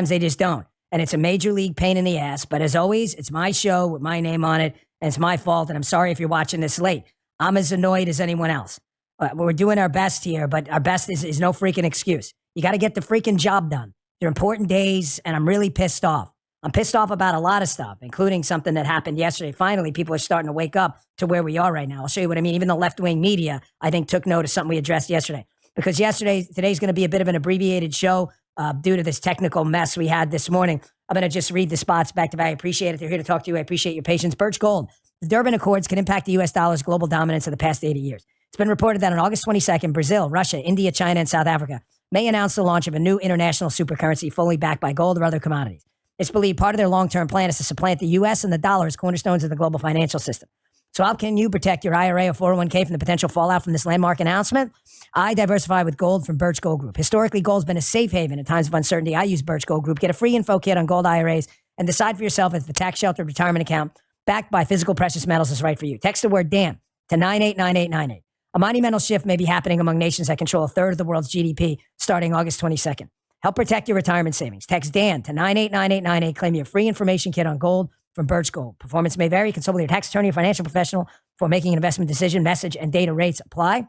they just don't. And it's a major league pain in the ass. But as always, it's my show with my name on it, and it's my fault. And I'm sorry if you're watching this late. I'm as annoyed as anyone else. We're doing our best here, but our best is no freaking excuse. You got to get the freaking job done. They're important days, and I'm really pissed off. I'm pissed off about a lot of stuff, including something that happened yesterday. Finally, people are starting to wake up to where we are right now. I'll show you what I mean. Even the left-wing media, I think, took note of something we addressed yesterday. Because today's going to be a bit of an abbreviated show due to this technical mess we had this morning. I'm going to just read the spots back to back. I appreciate it. They're here to talk to you. I appreciate your patience. Birch Gold. The Durban Accords can impact the U.S. dollar's global dominance of the past 80 years. It's been reported that on August 22nd, Brazil, Russia, India, China, and South Africa may announce the launch of a new international supercurrency fully backed by gold or other commodities. It's believed part of their long-term plan is to supplant the U.S. and the dollar as cornerstones of the global financial system. So how can you protect your IRA or 401k from the potential fallout from this landmark announcement? I diversify with gold from Birch Gold Group. Historically, gold's been a safe haven in times of uncertainty. I use Birch Gold Group. Get a free info kit on gold IRAs and decide for yourself if the tax-sheltered retirement account backed by physical precious metals is right for you. Text the word DAN to 989898. A monumental shift may be happening among nations that control a third of the world's GDP starting August 22nd. Help protect your retirement savings. Text DAN to 989898. Claim your free information kit on gold from Birch Gold. Performance may vary. Consult with your tax attorney or financial professional for making an investment decision. Message and data rates apply.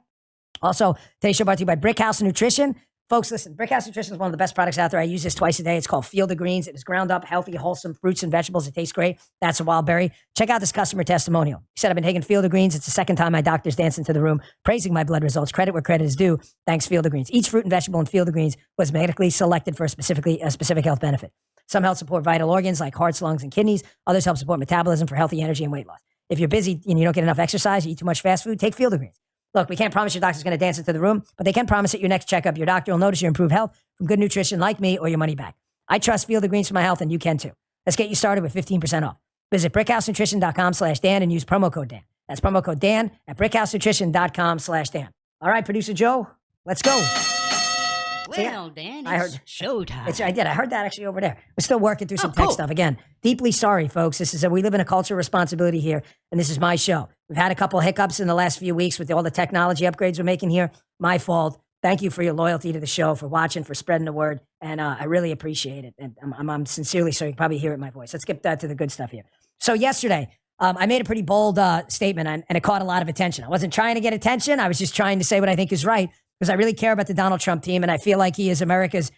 Also, today's show brought to you by Brickhouse Nutrition. Folks, listen, Brickhouse Nutrition is one of the best products out there. I use this twice a day. It's called Field of Greens. It is ground up, healthy, wholesome fruits and vegetables. It tastes great. That's a wild berry. Check out this customer testimonial. He said, I've been taking Field of Greens. It's the second time my doctor's danced into the room, praising my blood results. Credit where credit is due. Thanks, Field of Greens. Each fruit and vegetable in Field of Greens was medically selected for a specific health benefit. Some help support vital organs like hearts, lungs, and kidneys. Others help support metabolism for healthy energy and weight loss. If you're busy and you don't get enough exercise, you eat too much fast food, take Field of Greens. Look, we can't promise your doctor's going to dance into the room, but they can promise at your next checkup, your doctor will notice your improved health from good nutrition like me or your money back. I trust Field of Greens for my health, and you can too. Let's get you started with 15% off. Visit brickhousenutrition.com/Dan and use promo code Dan. That's promo code Dan at brickhousenutrition.com/Dan. All right, producer Joe, let's go. Well, Dan, it's showtime. I heard that actually over there. We're still working through some tech stuff. Again, deeply sorry, folks. We live in a culture of responsibility here, and this is my show. We've had a couple of hiccups in the last few weeks with all the technology upgrades we're making here. My fault. Thank you for your loyalty to the show, for watching, for spreading the word, and I really appreciate it. And I'm sincerely sorry. You can probably hear it in my voice. Let's get to the good stuff here. So yesterday, I made a pretty bold statement, and it caught a lot of attention. I wasn't trying to get attention. I was just trying to say what I think is right, because I really care about the Donald Trump team, and I feel like he is America's,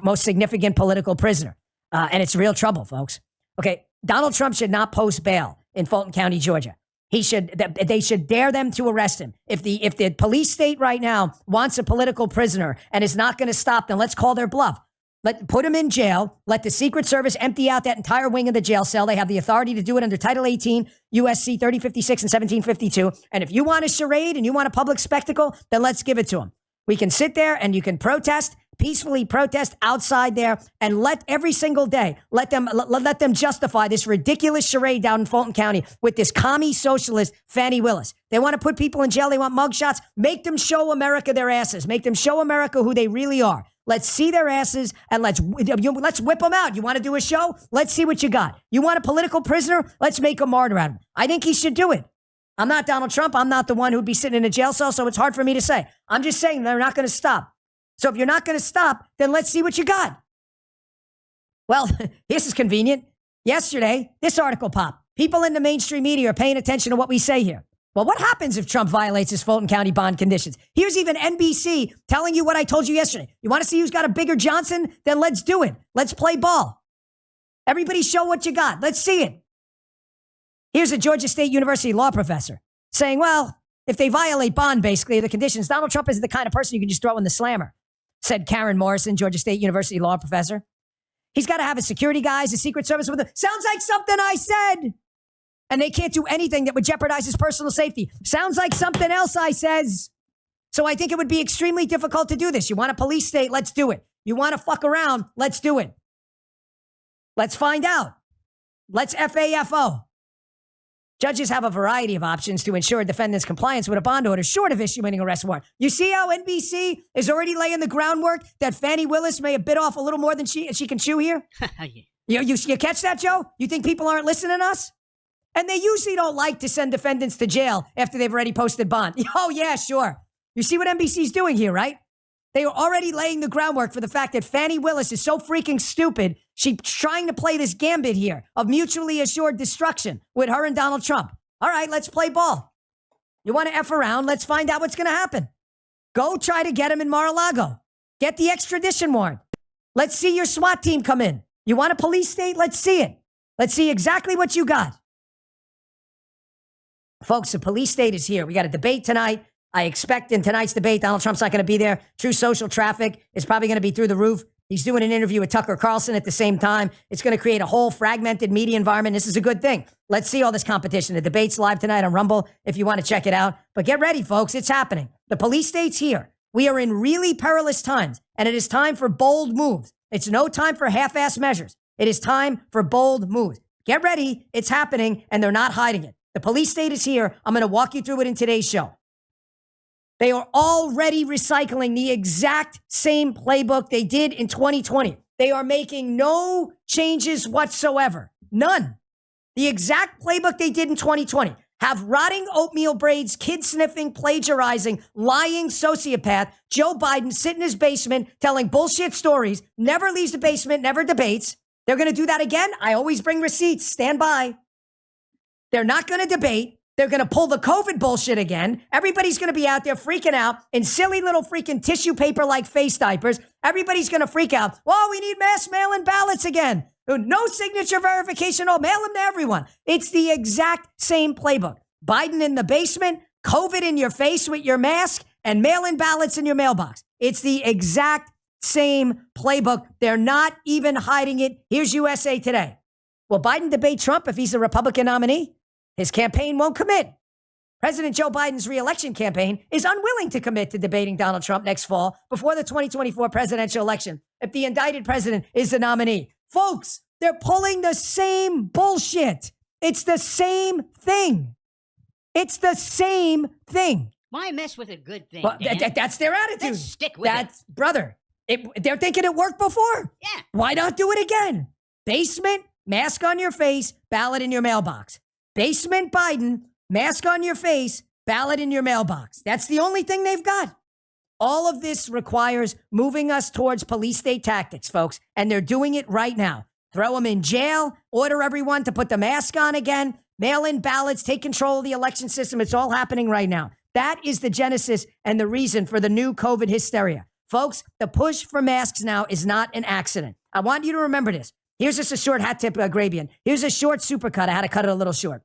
most significant political prisoner. And it's real trouble, folks. Okay, Donald Trump should not post bail in Fulton County, Georgia. They should dare them to arrest him. If the police state right now wants a political prisoner and is not going to stop them, let's call their bluff. Put him in jail. Let the Secret Service empty out that entire wing of the jail cell. They have the authority to do it under Title 18, USC 3056 and 1752. And if you want a charade and you want a public spectacle, then let's give it to them. We can sit there and you can peacefully protest outside there, and let every single day, let them justify this ridiculous charade down in Fulton County with this commie socialist, Fani Willis. They want to put people in jail. They want mugshots. Make them show America their asses. Make them show America who they really are. Let's see their asses, and let's whip them out. You want to do a show? Let's see what you got. You want a political prisoner? Let's make a martyr out of him. I think he should do it. I'm not Donald Trump. I'm not the one who'd be sitting in a jail cell, so it's hard for me to say. I'm just saying they're not going to stop. So if you're not going to stop, then let's see what you got. Well, this is convenient. Yesterday, this article popped. People in the mainstream media are paying attention to what we say here. Well, what happens if Trump violates his Fulton County bond conditions? Here's even NBC telling you what I told you yesterday. You want to see who's got a bigger Johnson? Then let's do it. Let's play ball. Everybody show what you got. Let's see it. Here's a Georgia State University law professor saying, well, if they violate bond, basically, the conditions, Donald Trump isn't the kind of person you can just throw in the slammer, said Karen Morrison, Georgia State University law professor. He's got to have his security guys, his Secret Service with him. Sounds like something I said. And they can't do anything that would jeopardize his personal safety. Sounds like something else I says. So I think it would be extremely difficult to do this. You want a police state? Let's do it. You want to fuck around? Let's do it. Let's find out. Let's FAFO. Judges have a variety of options to ensure defendants' compliance with a bond order short of issuing an arrest warrant. You see how NBC is already laying the groundwork that Fani Willis may have bit off a little more than she can chew here? You catch that, Joe? You think people aren't listening to us? And they usually don't like to send defendants to jail after they've already posted bond. Oh, yeah, sure. You see what NBC's doing here, right? They are already laying the groundwork for the fact that Fani Willis is so freaking stupid. She's trying to play this gambit here of mutually assured destruction with her and Donald Trump. All right, let's play ball. You want to F around? Let's find out what's going to happen. Go try to get him in Mar-a-Lago. Get the extradition warrant. Let's see your SWAT team come in. You want a police state? Let's see it. Let's see exactly what you got. Folks, the police state is here. We got a debate tonight. I expect in tonight's debate, Donald Trump's not going to be there. True social traffic is probably going to be through the roof. He's doing an interview with Tucker Carlson at the same time. It's going to create a whole fragmented media environment. This is a good thing. Let's see all this competition. The debate's live tonight on Rumble if you want to check it out. But get ready, folks. It's happening. The police state's here. We are in really perilous times, and it is time for bold moves. It's no time for half-ass measures. It is time for bold moves. Get ready. It's happening, and they're not hiding it. The police state is here. I'm going to walk you through it in today's show. They are already recycling the exact same playbook they did in 2020. They are making no changes whatsoever. None. The exact playbook they did in 2020. Have rotting oatmeal braids, kid-sniffing, plagiarizing, lying sociopath Joe Biden sit in his basement telling bullshit stories, never leaves the basement, never debates. They're going to do that again? I always bring receipts. Stand by. They're not going to debate. They're going to pull the COVID bullshit again. Everybody's going to be out there freaking out in silly little freaking tissue paper like face diapers. Everybody's going to freak out. Oh, we need mass mail-in ballots again. No signature verification. Oh, mail them to everyone. It's the exact same playbook. Biden in the basement, COVID in your face with your mask, and mail-in ballots in your mailbox. It's the exact same playbook. They're not even hiding it. Here's USA Today. Will Biden debate Trump if he's the Republican nominee? His campaign won't commit. President Joe Biden's reelection campaign is unwilling to commit to debating Donald Trump next fall before the 2024 presidential election if the indicted president is the nominee. Folks, they're pulling the same bullshit. It's the same thing. It's the same thing. Why mess with a good thing? Well, that's their attitude. Let's stick with it. Brother, they're thinking it worked before. Yeah. Why not do it again? Basement, mask on your face, ballot in your mailbox. Basement Biden, mask on your face, ballot in your mailbox. That's the only thing they've got. All of this requires moving us towards police state tactics, folks, and they're doing it right now. Throw them in jail, order everyone to put the mask on again, mail in ballots, take control of the election system. It's all happening right now. That is the genesis and the reason for the new COVID hysteria. Folks, the push for masks now is not an accident. I want you to remember this. Here's just a short hat tip, Grabian. Here's a short supercut. I had to cut it a little short.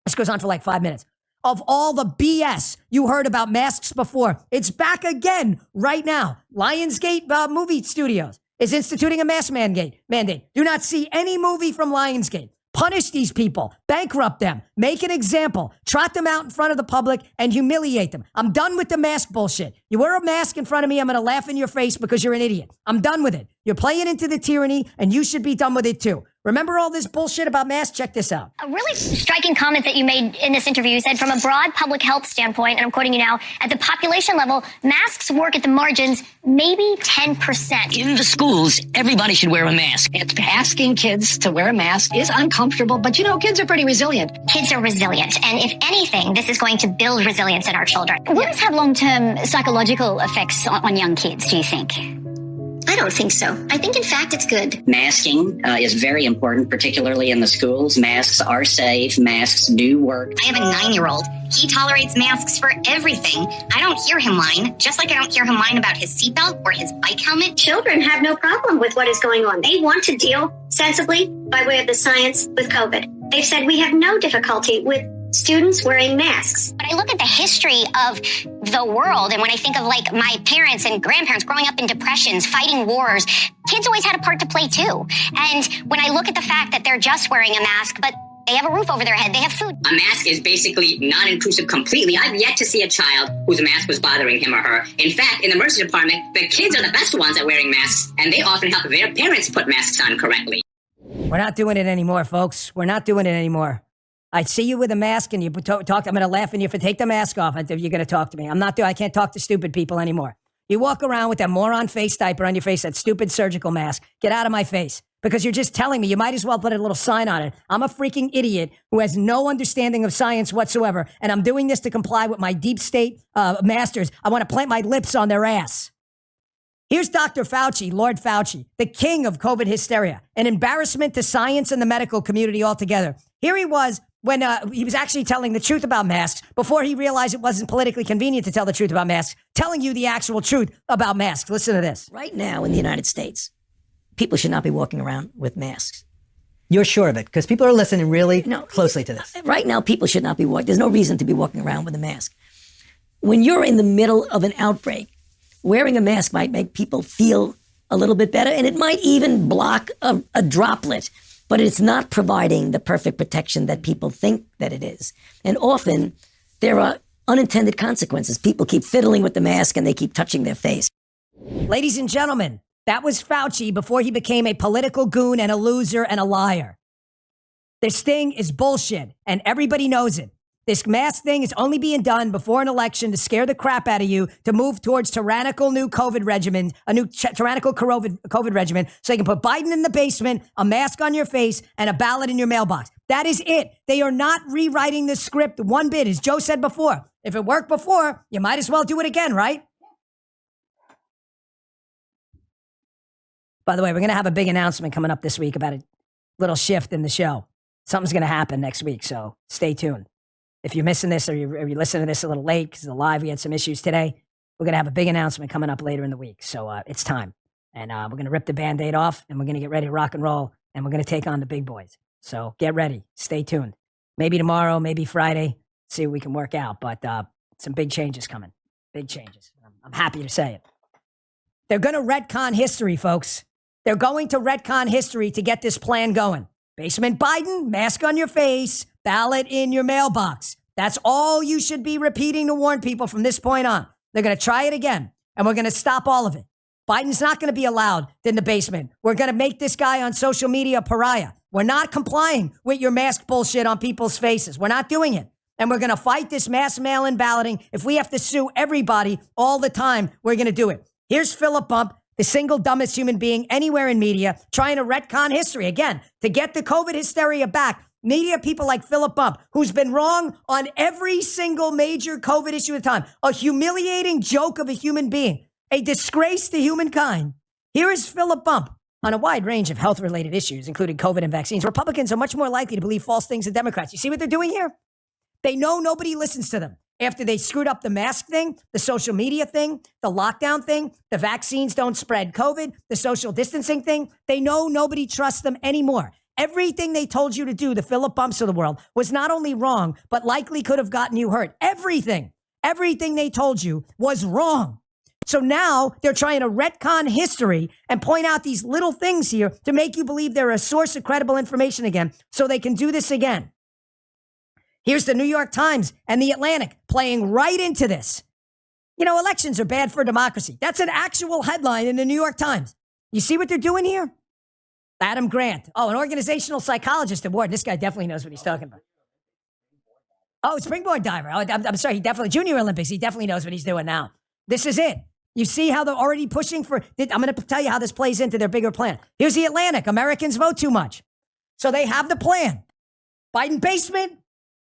This goes on for like 5 minutes. Of all the BS you heard about masks before, it's back again right now. Lionsgate movie studios is instituting a mask mandate. Do not see any movie from Lionsgate. Punish these people, bankrupt them, make an example, trot them out in front of the public and humiliate them. I'm done with the mask bullshit. You wear a mask in front of me, I'm going to laugh in your face because you're an idiot. I'm done with it. You're playing into the tyranny and you should be done with it too. Remember all this bullshit about masks? Check this out. A really striking comment that you made in this interview. You said, from a broad public health standpoint, and I'm quoting you now, at the population level, masks work at the margins, maybe 10%. In the schools, everybody should wear a mask. It's asking kids to wear a mask is uncomfortable, but kids are pretty resilient. Kids are resilient. And if anything, this is going to build resilience in our children. Will this have long-term psychological effects on young kids, do you think? I don't think so. I think, in fact, it's good. Masking is very important, particularly in the schools. Masks are safe. Masks do work. I have a 9-year-old. He tolerates masks for everything. I don't hear him whine, just like I don't hear him whine about his seatbelt or his bike helmet. Children have no problem with what is going on. They want to deal sensibly by way of the science with COVID. They've said we have no difficulty with students wearing masks. But I look at the history of the world, and when I think of like my parents and grandparents growing up in depressions, fighting wars, kids always had a part to play too. And when I look at the fact that they're just wearing a mask, but they have a roof over their head, they have food. A mask is basically non-intrusive completely. I've yet to see a child whose mask was bothering him or her. In fact, in the emergency department, the kids are the best ones at wearing masks, and they often help their parents put masks on correctly. We're not doing it anymore, folks. We're not doing it anymore. I see you with a mask and you talk. I'm going to laugh in you for take the mask off. You're going to talk to me. I can't talk to stupid people anymore. You walk around with that moron face diaper on your face, that stupid surgical mask. Get out of my face. Because you're just telling me you might as well put a little sign on it. I'm a freaking idiot who has no understanding of science whatsoever. And I'm doing this to comply with my deep state masters. I want to plant my lips on their ass. Here's Dr. Fauci, Lord Fauci, the king of COVID hysteria, an embarrassment to science and the medical community altogether. Here he was when he was actually telling the truth about masks before he realized it wasn't politically convenient to tell the truth about masks, telling you the actual truth about masks. Listen to this. Right now in the United States, people should not be walking around with masks. You're sure of it because people are listening really No. closely to this. Right now, people should not be walking. There's no reason to be walking around with a mask. When you're in the middle of an outbreak, wearing a mask might make people feel a little bit better, and it might even block a droplet, but it's not providing the perfect protection that people think that it is. And often, there are unintended consequences. People keep fiddling with the mask and they keep touching their face. Ladies and gentlemen, that was Fauci before he became a political goon and a loser and a liar. This thing is bullshit, and everybody knows it. This mask thing is only being done before an election to scare the crap out of you to move towards tyrannical new COVID regimen, a new tyrannical COVID regimen, so they can put Biden in the basement, a mask on your face, and a ballot in your mailbox. That is it. They are not rewriting the script one bit. As Joe said before, if it worked before, you might as well do it again, right? By the way, we're going to have a big announcement coming up this week about a little shift in the show. Something's going to happen next week, so stay tuned. If you're missing this or you're listening to this a little late because the live, we had some issues today, we're going to have a big announcement coming up later in the week. So it's time. And we're going to rip the Band-Aid off, and we're going to get ready to rock and roll, and we're going to take on the big boys. So get ready. Stay tuned. Maybe tomorrow, maybe Friday, see what we can work out. But some big changes coming. Big changes. I'm happy to say it. They're going to retcon history, folks. They're going to retcon history to get this plan going. Basement Biden, mask on your face, ballot in your mailbox. That's all you should be repeating to warn people from this point on. They're going to try it again, and we're going to stop all of it. Biden's not going to be allowed in the basement. We're going to make this guy on social media a pariah. We're not complying with your mask bullshit on people's faces. We're not doing it. And we're going to fight this mass mail-in balloting. If we have to sue everybody all the time, we're going to do it. Here's Philip Bump, the single dumbest human being anywhere in media, trying to retcon history. Again, to get the COVID hysteria back, media people like Philip Bump, who's been wrong on every single major COVID issue at the time, a humiliating joke of a human being, a disgrace to humankind. Here is Philip Bump on a wide range of health-related issues, including COVID and vaccines. Republicans are much more likely to believe false things than Democrats. You see what they're doing here? They know nobody listens to them. After they screwed up the mask thing, the social media thing, the lockdown thing, the vaccines don't spread COVID, the social distancing thing, they know nobody trusts them anymore. Everything they told you to do, the Philip Bumps of the world, was not only wrong, but likely could have gotten you hurt. Everything they told you was wrong. So now they're trying to retcon history and point out these little things here to make you believe they're a source of credible information again, so they can do this again. Here's the New York Times and the Atlantic playing right into this. You know, elections are bad for democracy. That's an actual headline in the New York Times. You see what they're doing here? Adam Grant. Oh, an organizational psychologist award. This guy definitely knows what he's talking about. Oh, springboard diver. Oh, I'm sorry. He definitely, Junior Olympics. He definitely knows what he's doing now. This is it. You see how they're already pushing for, I'm going to tell you how this plays into their bigger plan. Here's the Atlantic. Americans vote too much. So they have the plan. Biden basement,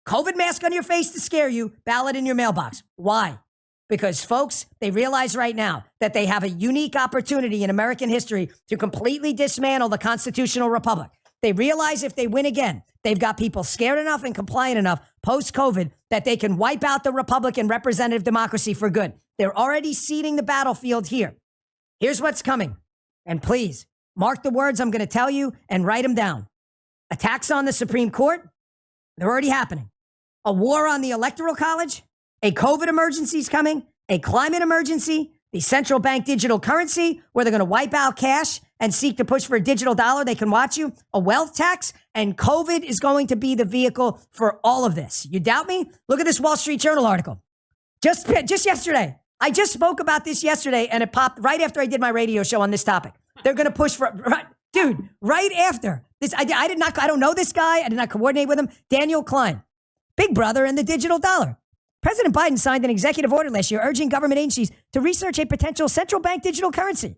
COVID mask on your face to scare you, ballot in your mailbox. Why? Because, folks, they realize right now that they have a unique opportunity in American history to completely dismantle the constitutional republic. They realize if they win again, they've got people scared enough and compliant enough post-COVID that they can wipe out the Republican representative democracy for good. They're already seeding the battlefield here. Here's what's coming. And please, mark the words I'm going to tell you and write them down. Attacks on the Supreme Court, they're already happening. A war on the Electoral College, a COVID emergency is coming, a climate emergency, the central bank digital currency, where they're going to wipe out cash and seek to push for a digital dollar they can watch you, a wealth tax, and COVID is going to be the vehicle for all of this. You doubt me? Look at this Wall Street Journal article. Just yesterday. I just spoke about this yesterday, and it popped right after I did my radio show on this topic. They're going to push for, right after this. I don't know this guy. I did not coordinate with him. Daniel Klein. Big Brother and the digital dollar. President Biden signed an executive order last year urging government agencies to research a potential central bank digital currency.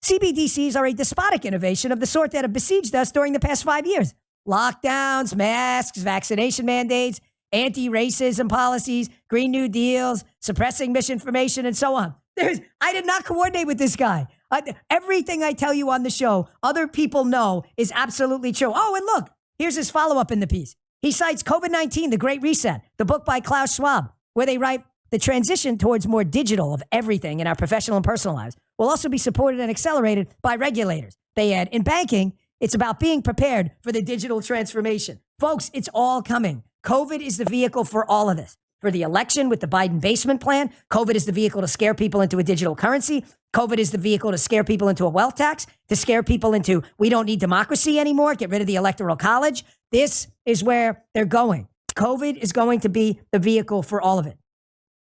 CBDCs are a despotic innovation of the sort that have besieged us during the past 5 years. Lockdowns, masks, vaccination mandates, anti-racism policies, Green New Deals, suppressing misinformation, and so on. I did not coordinate with this guy. Everything I tell you on the show, other people know is absolutely true. Oh, and look, here's his follow-up in the piece. He cites COVID-19, The Great Reset, the book by Klaus Schwab, where they write, the transition towards more digital of everything in our professional and personal lives will also be supported and accelerated by regulators. They add, in banking, it's about being prepared for the digital transformation. Folks, it's all coming. COVID is the vehicle for all of this. For the election with the Biden basement plan, COVID is the vehicle to scare people into a digital currency. COVID is the vehicle to scare people into a wealth tax, to scare people into we don't need democracy anymore, get rid of the electoral college. This is where they're going. COVID is going to be the vehicle for all of it.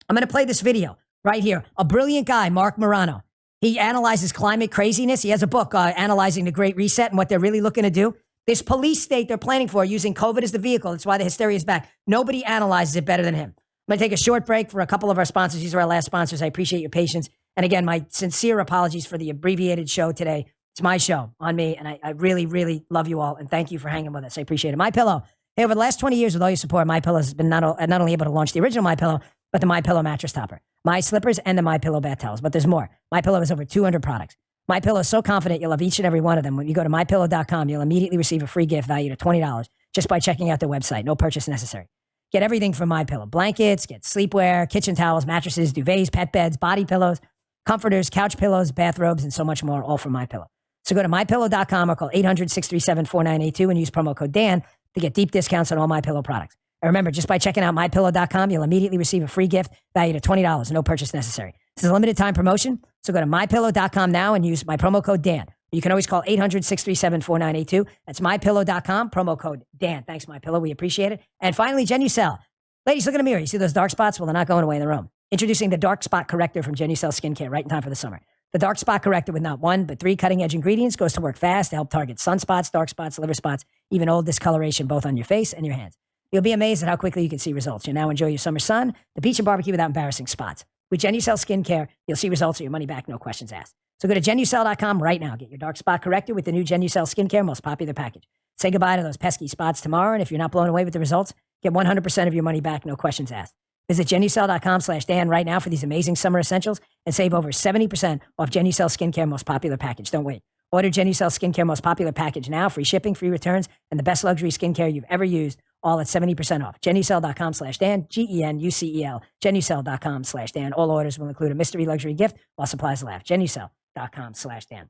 I'm going to play this video right here. A brilliant guy, Mark Morano. He analyzes climate craziness. He has a book analyzing the Great Reset and what they're really looking to do. This police state they're planning for using COVID as the vehicle. That's why the hysteria is back. Nobody analyzes it better than him. I'm going to take a short break for a couple of our sponsors. These are our last sponsors. I appreciate your patience. And again, my sincere apologies for the abbreviated show today. It's my show on me, and I really, really love you all, and thank you for hanging with us. I appreciate it. MyPillow. Hey, over the last 20 years, with all your support, MyPillow has been not only able to launch the original MyPillow, but the MyPillow mattress topper, My Slippers, and the MyPillow bath towels. But there's more. MyPillow has over 200 products. MyPillow is so confident you'll love each and every one of them. When you go to MyPillow.com, you'll immediately receive a free gift valued at $20 just by checking out their website. No purchase necessary. Get everything from MyPillow. Blankets, get sleepwear, kitchen towels, mattresses, duvets, pet beds, body pillows, comforters, couch pillows, bathrobes, and so much more, all from MyPillow. So go to MyPillow.com or call 800-637-4982 and use promo code Dan to get deep discounts on all MyPillow products. And remember, just by checking out MyPillow.com, you'll immediately receive a free gift valued at $20. No purchase necessary. This is a limited time promotion, so go to MyPillow.com now and use my promo code Dan. You can always call 800-637-4982. That's MyPillow.com, promo code Dan. Thanks, MyPillow. We appreciate it. And finally, Genucel. Ladies, look in the mirror. You see those dark spots? Well, they're not going away in the room. Introducing the Dark Spot Corrector from Genucel Skincare right in time for the summer. The Dark Spot Corrector with not one, but 3 cutting-edge ingredients goes to work fast to help target sunspots, dark spots, liver spots, even old discoloration, both on your face and your hands. You'll be amazed at how quickly you can see results. You'll now enjoy your summer sun, the beach and barbecue without embarrassing spots. With Genucel Skincare, you'll see results or your money back, no questions asked. So go to Genucel.com right now. Get your dark spot corrected with the new Genucel Skincare most popular package. Say goodbye to those pesky spots tomorrow, and if you're not blown away with the results, get 100% of your money back, no questions asked. Visit Genucel.com/Dan right now for these amazing summer essentials and save over 70% off Genucel Skincare most popular package. Don't wait. Order Genucel Skincare most popular package now. Free shipping, free returns, and the best luxury skincare you've ever used, all at 70% off. Genucel.com/Dan, Genucel. Genucel.com/Dan. All orders will include a mystery luxury gift while supplies last. Genucel.com/Dan.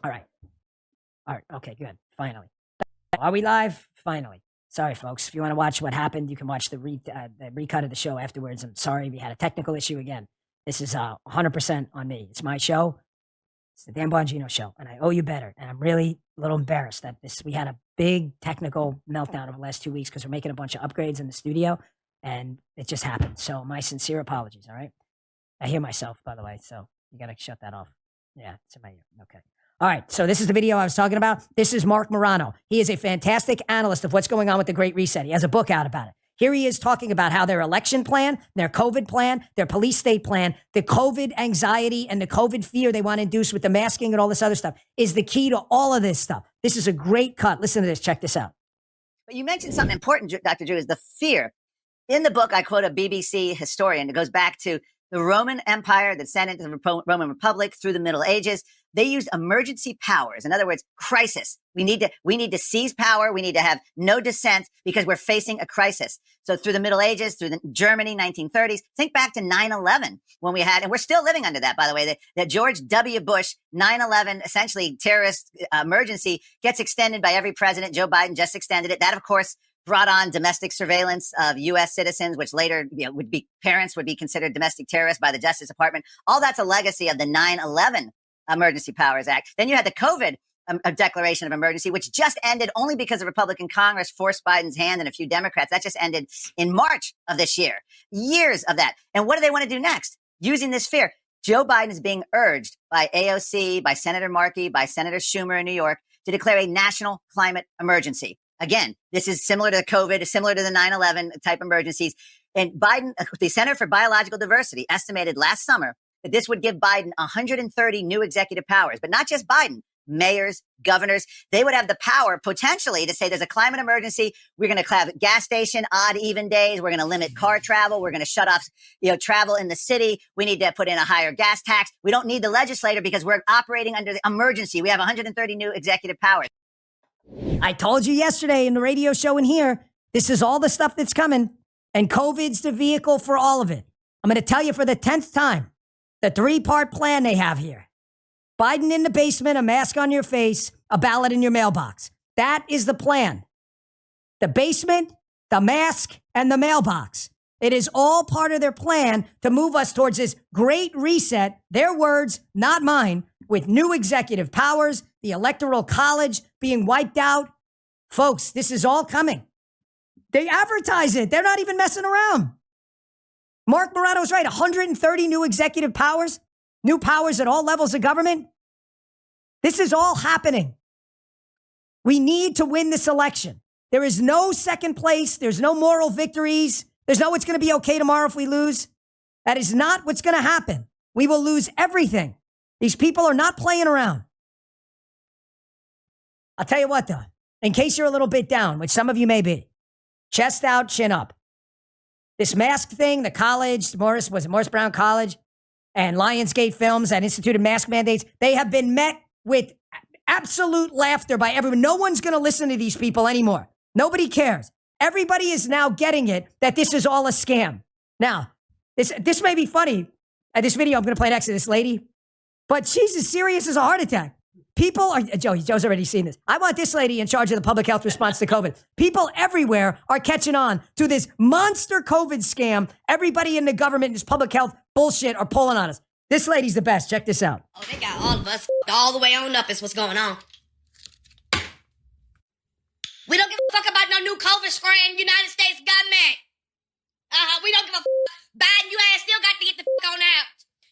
All right. Okay, good. Finally. Are we live? Finally. Sorry, folks. If you want to watch what happened, you can watch the recut of the show afterwards. I'm sorry we had a technical issue again. This is 100% on me. It's my show. It's the Dan Bongino show, and I owe you better. And I'm really a little embarrassed that we had a big technical meltdown over the last 2 weeks because we're making a bunch of upgrades in the studio, and it just happened. So my sincere apologies, all right? I hear myself, by the way, so you got to shut that off. Yeah, it's in my ear. Okay. All right, so this is the video I was talking about. This is Mark Morano. He is a fantastic analyst of what's going on with the Great Reset. He has a book out about it. Here he is talking about how their election plan, their COVID plan, their police state plan, the COVID anxiety and the COVID fear they want to induce with the masking and all this other stuff is the key to all of this stuff. This is a great cut. Listen to this. Check this out. But you mentioned something important, Dr. Drew, is the fear. In the book, I quote a BBC historian. It goes back to the Roman Empire that sent into the Roman Republic through the Middle Ages. They used emergency powers. In other words, crisis. We need to seize power. We need to have no dissent because we're facing a crisis. So through the Middle Ages, through the Germany, 1930s, think back to 9/11 when we had, and we're still living under that, by the way, that George W. Bush 9/11, essentially terrorist emergency gets extended by every president. Joe Biden just extended it. That, of course, brought on domestic surveillance of U.S. citizens, which later parents would be considered domestic terrorists by the Justice Department. All that's a legacy of the 9/11 Emergency Powers Act. Then you had the COVID declaration of emergency, which just ended only because the Republican Congress forced Biden's hand and a few Democrats. That just ended in March of this year. Years of that. And what do they want to do next? Using this fear. Joe Biden is being urged by AOC, by Senator Markey, by Senator Schumer in New York to declare a national climate emergency. Again, this is similar to COVID, similar to the 9/11 type emergencies. And Biden, the Center for Biological Diversity estimated last summer that this would give Biden 130 new executive powers, but not just Biden, mayors, governors. They would have the power potentially to say there's a climate emergency. We're going to have gas station odd, even days. We're going to limit car travel. We're going to shut off, travel in the city. We need to put in a higher gas tax. We don't need the legislator because we're operating under the emergency. We have 130 new executive powers. I told you yesterday in the radio show and here, this is all the stuff that's coming, and COVID's the vehicle for all of it. I'm going to tell you for the 10th time, the 3-part plan they have here. Biden in the basement, a mask on your face, a ballot in your mailbox. That is the plan. The basement, the mask, and the mailbox. It is all part of their plan to move us towards this great reset, their words, not mine, with new executive powers, the Electoral College being wiped out. Folks, this is all coming. They advertise it. They're not even messing around. Mark Morato's right. 130 new executive powers, new powers at all levels of government. This is all happening. We need to win this election. There is no second place. There's no moral victories. There's no it's going to be okay tomorrow if we lose. That is not what's going to happen. We will lose everything. These people are not playing around. I'll tell you what, though, in case you're a little bit down, which some of you may be, chest out, chin up. This mask thing, the college, Morris Brown College and Lionsgate Films that instituted mask mandates, they have been met with absolute laughter by everyone. No one's going to listen to these people anymore. Nobody cares. Everybody is now getting it that this is all a scam. Now, this may be funny. This video I'm going to play next to this lady, but she's as serious as a heart attack. People are, Joe's already seen this. I want this lady in charge of the public health response to COVID. People everywhere are catching on to this monster COVID scam. Everybody in the government and this public health bullshit are pulling on us. This lady's the best. Check this out. Oh, they got all of us all the way on up is what's going on. We don't give a fuck about no new COVID strain, United States government. We don't give a fuck. Biden, you ass still got to get the fuck on out.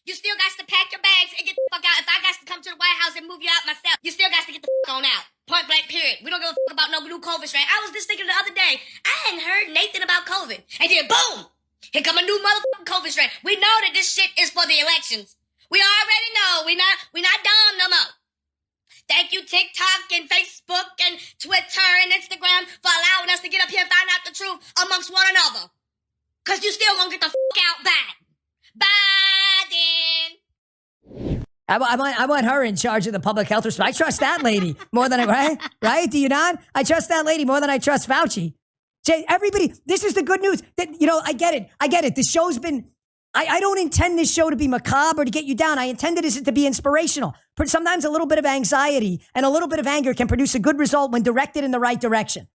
You still got to pack your bags and get the fuck out. If I got to come to the White House and move you out myself, you still got to get the fuck on out. Point blank, period. We don't give a fuck about no new COVID strain. I was just thinking the other day, I hadn't heard Nathan about COVID. And then boom, here come a new motherfucking COVID strain. We know that this shit is for the elections. We already know. We not dumb no more. Thank you, TikTok and Facebook and Twitter and Instagram for allowing us to get up here and find out the truth amongst one another. Cause you still gonna get the fuck out Biden. I want her in charge of the public health response. I trust that lady more than right? Do you not? I trust that lady more than I trust Fauci. Everybody, this is the good news. That I get it. The show's been. I don't intend this show to be macabre or to get you down. I intended it to be inspirational. But sometimes a little bit of anxiety and a little bit of anger can produce a good result when directed in the right direction.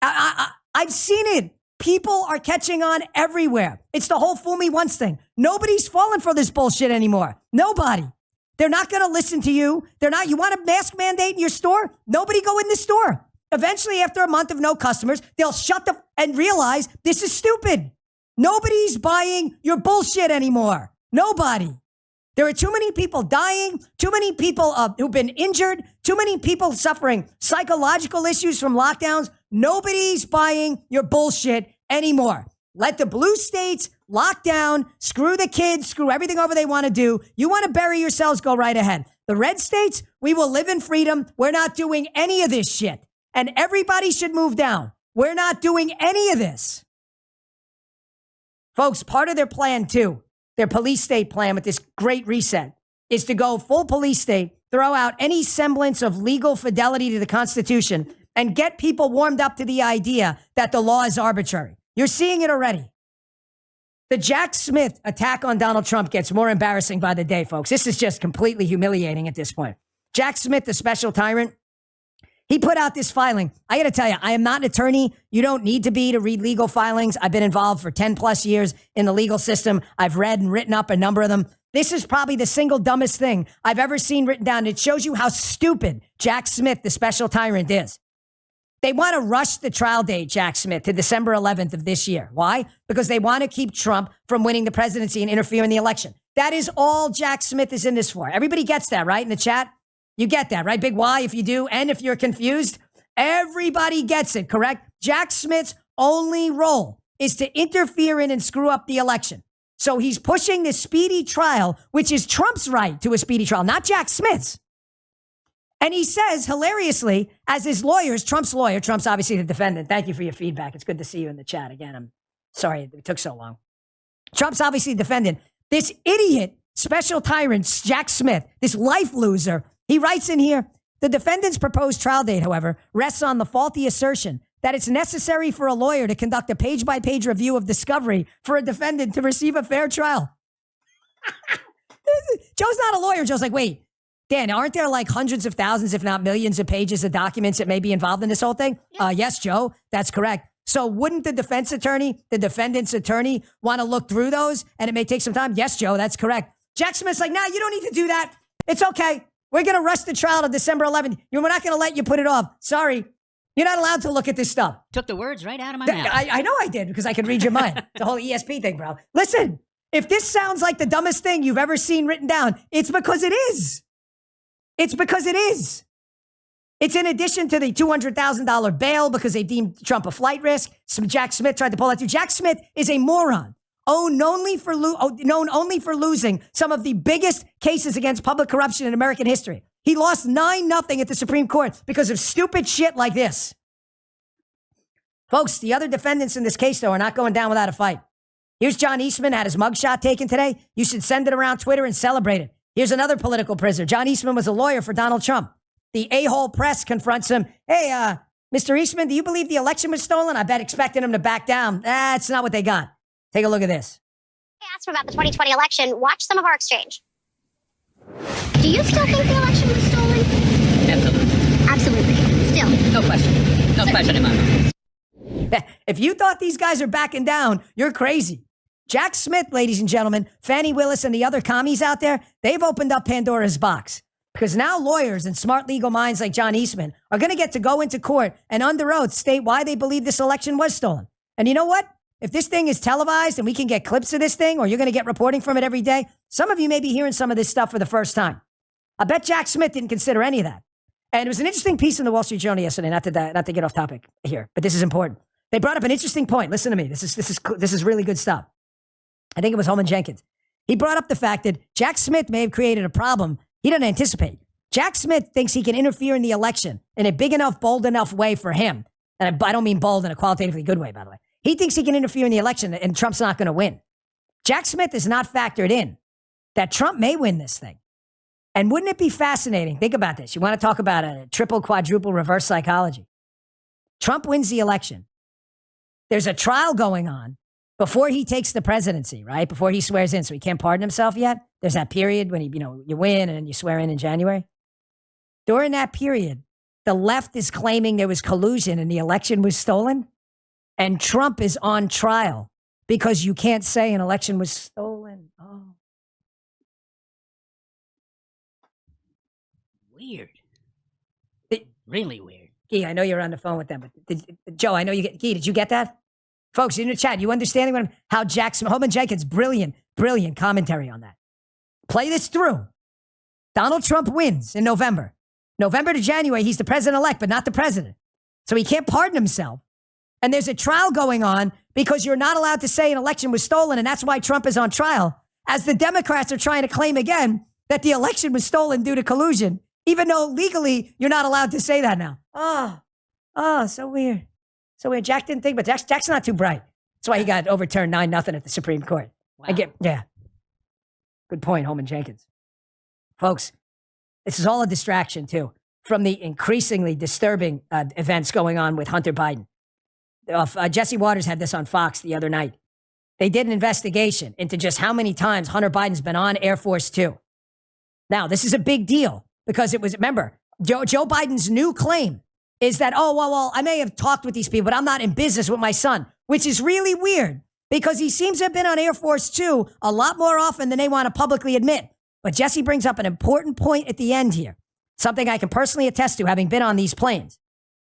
I've seen it. People are catching on everywhere. It's the whole fool me once thing. Nobody's falling for this bullshit anymore. Nobody. They're not going to listen to you. You want a mask mandate in your store? Nobody go in the store. Eventually, after a month of no customers, they'll and realize this is stupid. Nobody's buying your bullshit anymore. Nobody. There are too many people dying, too many people who've been injured, too many people suffering psychological issues from lockdowns. Nobody's buying your bullshit anymore. Let the blue states lock down, screw the kids, screw everything over they want to do. You want to bury yourselves, go right ahead. The red states, we will live in freedom. We're not doing any of this shit. And everybody should move down. We're not doing any of this. Folks, part of their plan too, their police state plan with this great reset, is to go full police state, throw out any semblance of legal fidelity to the Constitution, and get people warmed up to the idea that the law is arbitrary. You're seeing it already. The Jack Smith attack on Donald Trump gets more embarrassing by the day, folks. This is just completely humiliating at this point. Jack Smith, the special tyrant, he put out this filing. I got to tell you, I am not an attorney. You don't need to be to read legal filings. I've been involved for 10 plus years in the legal system. I've read and written up a number of them. This is probably the single dumbest thing I've ever seen written down. It shows you how stupid Jack Smith, the special tyrant, is. They want to rush the trial date, Jack Smith, to December 11th of this year. Why? Because they want to keep Trump from winning the presidency and interfere in the election. That is all Jack Smith is in this for. Everybody gets that, right? In the chat? You get that, right? Big Y if you do. And if you're confused, everybody gets it, correct? Jack Smith's only role is to interfere in and screw up the election. So he's pushing this speedy trial, which is Trump's right to a speedy trial, not Jack Smith's. And he says, hilariously, as his lawyers, Trump's lawyer, Trump's obviously the defendant. Thank you for your feedback. It's good to see you in the chat again. I'm sorry it took so long. Trump's obviously the defendant. This idiot special tyrant, Jack Smith, this life loser, he writes in here, the defendant's proposed trial date, however, rests on the faulty assertion that it's necessary for a lawyer to conduct a page-by-page review of discovery for a defendant to receive a fair trial. Joe's not a lawyer. Joe's like, wait, Dan, aren't there like hundreds of thousands, if not millions of pages of documents that may be involved in this whole thing? Yes, Joe, that's correct. So wouldn't the defense attorney, the defendant's attorney, want to look through those? And it may take some time. Yes, Joe, that's correct. Jack Smith's like, nah, you don't need to do that. It's okay. We're going to rush the trial to December 11th. We're not going to let you put it off. Sorry. You're not allowed to look at this stuff. Took the words right out of my mouth. I know I did because I could read your mind. It's the whole ESP thing, bro. Listen, if this sounds like the dumbest thing you've ever seen written down, it's because it is. It's because it is. It's in addition to the $200,000 bail because they deemed Trump a flight risk. Some Jack Smith tried to pull that through. Jack Smith is a moron, known only for losing some of the biggest cases against public corruption in American history. He lost 9-0 at the Supreme Court because of stupid shit like this. Folks, the other defendants in this case, though, are not going down without a fight. Here's John Eastman, had his mugshot taken today. You should send it around Twitter and celebrate it. Here's another political prisoner. John Eastman was a lawyer for Donald Trump. The a-hole press confronts him. Hey, Mr. Eastman, do you believe the election was stolen? I bet expecting him to back down. That's not what they got. Take a look at this. I asked him about the 2020 election. Watch some of our exchange. Do you still think the election was stolen? Absolutely. Absolutely. Still. No question. No question in my mind. If you thought these guys are backing down, you're crazy. Jack Smith, ladies and gentlemen, Fannie Willis and the other commies out there, they've opened up Pandora's box. Because now lawyers and smart legal minds like John Eastman are going to get to go into court and under oath state why they believe this election was stolen. And you know what? If this thing is televised and we can get clips of this thing, or you're going to get reporting from it every day, some of you may be hearing some of this stuff for the first time. I bet Jack Smith didn't consider any of that. And it was an interesting piece in the Wall Street Journal yesterday, not to get off topic here, but this is important. They brought up an interesting point. Listen to me. This is really good stuff. I think it was Holman Jenkins. He brought up the fact that Jack Smith may have created a problem he didn't anticipate. Jack Smith thinks he can interfere in the election in a big enough, bold enough way for him. And I don't mean bold in a qualitatively good way, by the way. He thinks he can interfere in the election and Trump's not going to win. Jack Smith is not factored in that Trump may win this thing. And wouldn't it be fascinating? Think about this. You want to talk about a triple, quadruple reverse psychology. Trump wins the election. There's a trial going on before he takes the presidency, right? Before he swears in, so he can't pardon himself yet. There's that period when you win and then you swear in January. During that period, the left is claiming there was collusion and the election was stolen. And Trump is on trial because you can't say an election was stolen. Oh. Weird. Really weird. Gee, I know you're on the phone with them, but Joe, I know you get. Gee, did you get that? Folks, in the chat, you understanding how Jackson, Holman Jenkins, brilliant commentary on that. Play this through. Donald Trump wins in November. November to January, he's the president-elect, but not the president. So he can't pardon himself. And there's a trial going on because you're not allowed to say an election was stolen, and that's why Trump is on trial, as the Democrats are trying to claim again that the election was stolen due to collusion, even though legally you're not allowed to say that now. Oh, so weird. So weird. Jack didn't think, but Jack's not too bright. That's why he got overturned 9-0 at the Supreme Court. Wow. Yeah. Good point, Holman Jenkins. Folks, this is all a distraction, too, from the increasingly disturbing events going on with Hunter Biden. Jesse Waters had this on Fox the other night. They did an investigation into just how many times Hunter Biden's been on Air Force Two. Now, this is a big deal because it was, remember, Joe Biden's new claim is that, well, I may have talked with these people, but I'm not in business with my son, which is really weird because he seems to have been on Air Force Two a lot more often than they want to publicly admit. But Jesse brings up an important point at the end here, something I can personally attest to having been on these planes,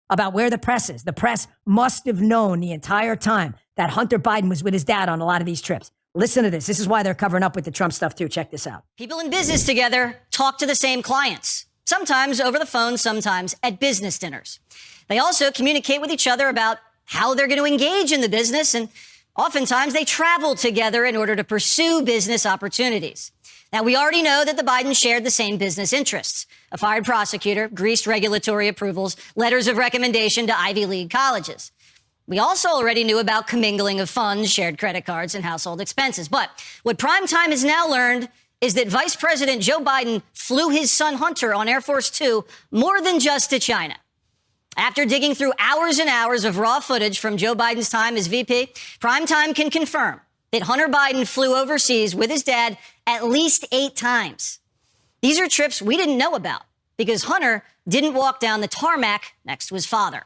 about where the press is. The press must have known the entire time that Hunter Biden was with his dad on a lot of these trips. Listen to this. This is why they're covering up with the Trump stuff, too. Check this out. People in business together talk to the same clients, sometimes over the phone, sometimes at business dinners. They also communicate with each other about how they're going to engage in the business and Oftentimes, they travel together in order to pursue business opportunities. Now, we already know that the Bidens shared the same business interests. A fired prosecutor, greased regulatory approvals, letters of recommendation to Ivy League colleges. We also already knew about commingling of funds, shared credit cards, and household expenses. But what Primetime has now learned is that Vice President Joe Biden flew his son Hunter on Air Force Two more than just to China. After digging through hours and hours of raw footage from Joe Biden's time as VP, Primetime can confirm that Hunter Biden flew overseas with his dad at least 8 times. These are trips we didn't know about because Hunter didn't walk down the tarmac next to his father.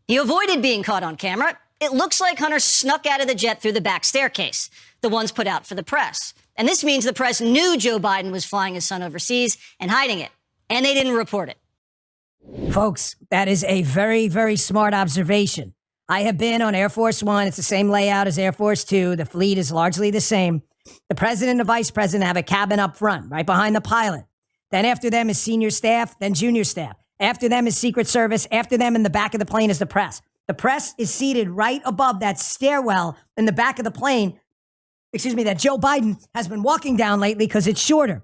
He avoided being caught on camera. It looks like Hunter snuck out of the jet through the back staircase, the ones put out for the press. And this means the press knew Joe Biden was flying his son overseas and hiding it, and they didn't report it. Folks, that is a very, very smart observation. I have been on Air Force One. It's the same layout as Air Force Two. The fleet is largely the same. The president and the vice president have a cabin up front, right behind the pilot. Then after them is senior staff, then junior staff. After them is Secret Service. After them in the back of the plane is the press. The press is seated right above that stairwell in the back of the plane, that Joe Biden has been walking down lately because it's shorter.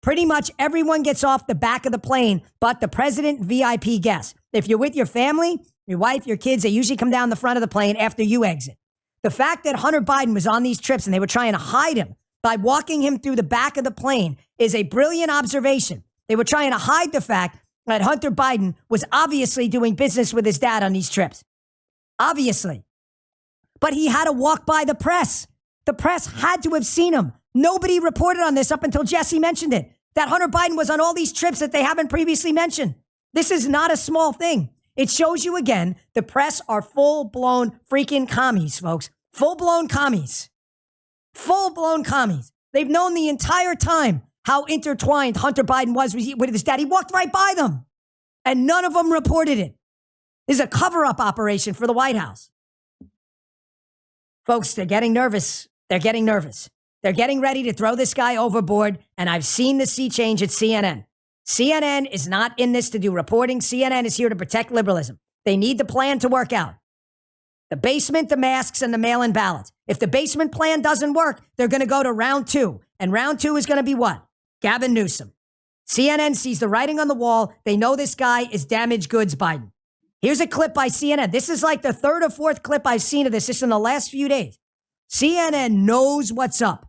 Pretty much everyone gets off the back of the plane, but the president VIP guests. If you're with your family, your wife, your kids, they usually come down the front of the plane after you exit. The fact that Hunter Biden was on these trips and they were trying to hide him by walking him through the back of the plane is a brilliant observation. They were trying to hide the fact that Hunter Biden was obviously doing business with his dad on these trips. Obviously. But he had to walk by the press. The press had to have seen him. Nobody reported on this up until Jesse mentioned it, that Hunter Biden was on all these trips that they haven't previously mentioned. This is not a small thing. It shows you again, the press are full-blown freaking commies, folks. Full-blown commies. Full-blown commies. They've known the entire time how intertwined Hunter Biden was with his dad. He walked right by them, and none of them reported it. This is a cover-up operation for the White House. Folks, they're getting nervous. They're getting nervous. They're getting ready to throw this guy overboard, and I've seen the sea change at CNN. CNN is not in this to do reporting. CNN is here to protect liberalism. They need the plan to work out. The basement, the masks, and the mail-in ballots. If the basement plan doesn't work, they're going to go to round 2. And round 2 is going to be what? Gavin Newsom. CNN sees the writing on the wall. They know this guy is damaged goods Biden. Here's a clip by CNN. This is like the 3rd or 4th clip I've seen of this just in the last few days. CNN knows what's up.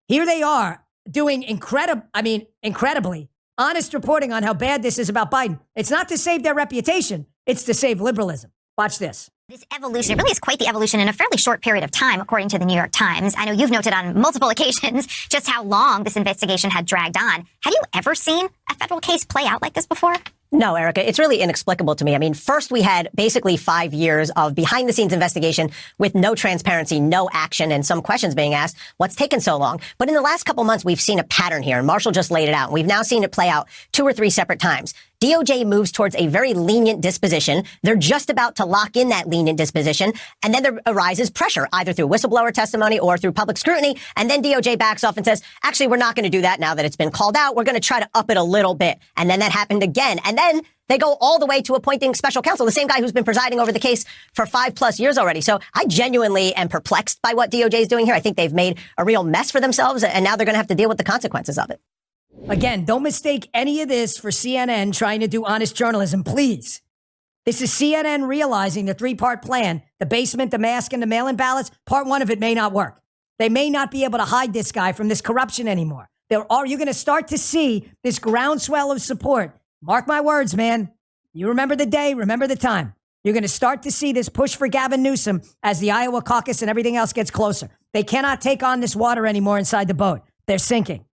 Here they are doing incredibly honest reporting on how bad this is about Biden. It's not to save their reputation. It's to save liberalism. Watch this. This evolution, it really is quite the evolution in a fairly short period of time, according to the New York Times. I know you've noted on multiple occasions just how long this investigation had dragged on. Have you ever seen a federal case play out like this before? No, Erica, it's really inexplicable to me. I mean, first we had basically 5 years of behind the scenes investigation with no transparency, no action, and some questions being asked. What's taken so long? But in the last couple months, we've seen a pattern here, and Marshall just laid it out. We've now seen it play out 2 or 3 separate times. DOJ moves towards a very lenient disposition. They're just about to lock in that lenient disposition. And then there arises pressure, either through whistleblower testimony or through public scrutiny. And then DOJ backs off and says, actually, we're not going to do that now that it's been called out. We're going to try to up it a little bit. And then that happened again. And then they go all the way to appointing special counsel, the same guy who's been presiding over the case for 5+ years already. So I genuinely am perplexed by what DOJ is doing here. I think they've made a real mess for themselves, and now they're going to have to deal with the consequences of it. Again, don't mistake any of this for CNN trying to do honest journalism, please. This is CNN realizing the 3-part plan, the basement, the mask, and the mail-in ballots. Part 1 of it may not work. They may not be able to hide this guy from this corruption anymore. You're going to start to see this groundswell of support. Mark my words, man. You remember the day, remember the time. You're going to start to see this push for Gavin Newsom as the Iowa caucus and everything else gets closer. They cannot take on this water anymore inside the boat. They're sinking.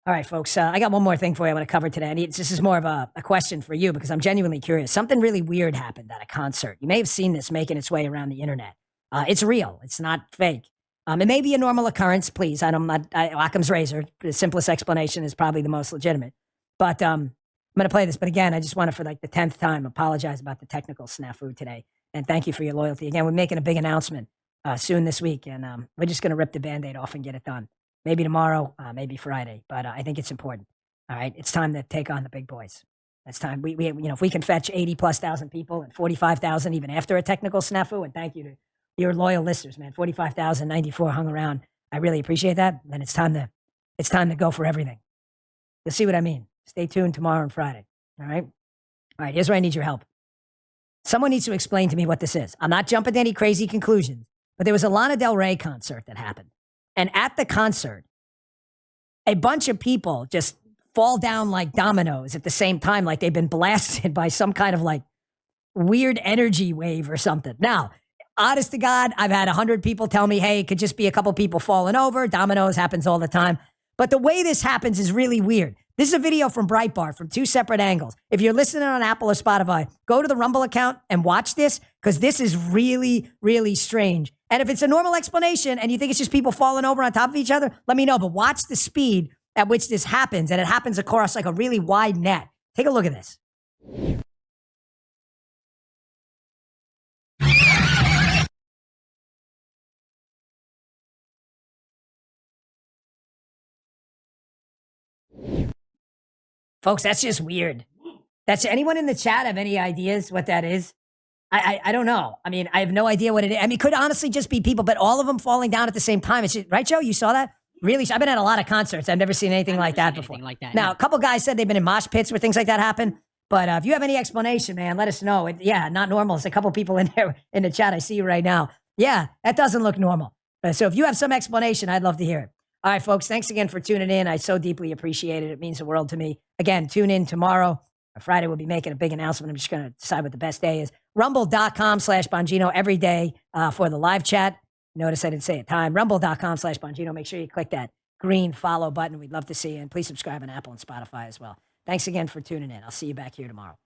All right, folks, I got one more thing for you I want to cover today. This is more of a question for you because I'm genuinely curious. Something really weird happened at a concert. You may have seen this making its way around the internet. It's real. It's not fake. It may be a normal occurrence, please. Occam's razor, the simplest explanation is probably the most legitimate. But I'm going to play this. But again, I just want to, for like the 10th time, apologize about the technical snafu today. And thank you for your loyalty. Again, we're making a big announcement soon this week. And we're just going to rip the Band-Aid off and get it done. Maybe tomorrow, maybe Friday. But I think it's important. All right. It's time to take on the big boys. It's time. We if we can fetch 80,000+ people and 45,000 even after a technical snafu, and thank you to your loyal listeners, man. 45,094 hung around. I really appreciate that. And it's time to go for everything. You'll see what I mean. Stay tuned tomorrow and Friday. All right. All right. Here's where I need your help. Someone needs to explain to me what this is. I'm not jumping to any crazy conclusions, but there was a Lana Del Rey concert that happened. And at the concert, a bunch of people just fall down like dominoes at the same time, like they've been blasted by some kind of like weird energy wave or something. Now, honest to God, I've had 100 people tell me, hey, it could just be a couple people falling over. Dominoes happens all the time. But the way this happens is really weird. This is a video from Breitbart from two separate angles. If you're listening on Apple or Spotify, go to the Rumble account and watch this because this is really, really strange. And if it's a normal explanation and you think it's just people falling over on top of each other, let me know. But watch the speed at which this happens. And it happens across like a really wide net. Take a look at this. Folks, that's just weird. That's anyone in the chat have any ideas what that is? I don't know. I mean, I have no idea what it is. I mean, it could honestly just be people, but all of them falling down at the same time. It's just, right, Joe? You saw that? Really? I've been at a lot of concerts. I've never seen anything like that before. Now, a couple guys said they've been in mosh pits where things like that happen. But if you have any explanation, man, let us know. Yeah, not normal. It's a couple people in there in the chat. I see you right now. Yeah, that doesn't look normal. So if you have some explanation, I'd love to hear it. All right, folks, thanks again for tuning in. I so deeply appreciate it. It means the world to me. Again, tune in tomorrow. Friday, we'll be making a big announcement. I'm just going to decide what the best day is. Rumble.com/Bongino every day for the live chat. Notice I didn't say a time. Rumble.com/Bongino. Make sure you click that green follow button. We'd love to see you. And please subscribe on Apple and Spotify as well. Thanks again for tuning in. I'll see you back here tomorrow.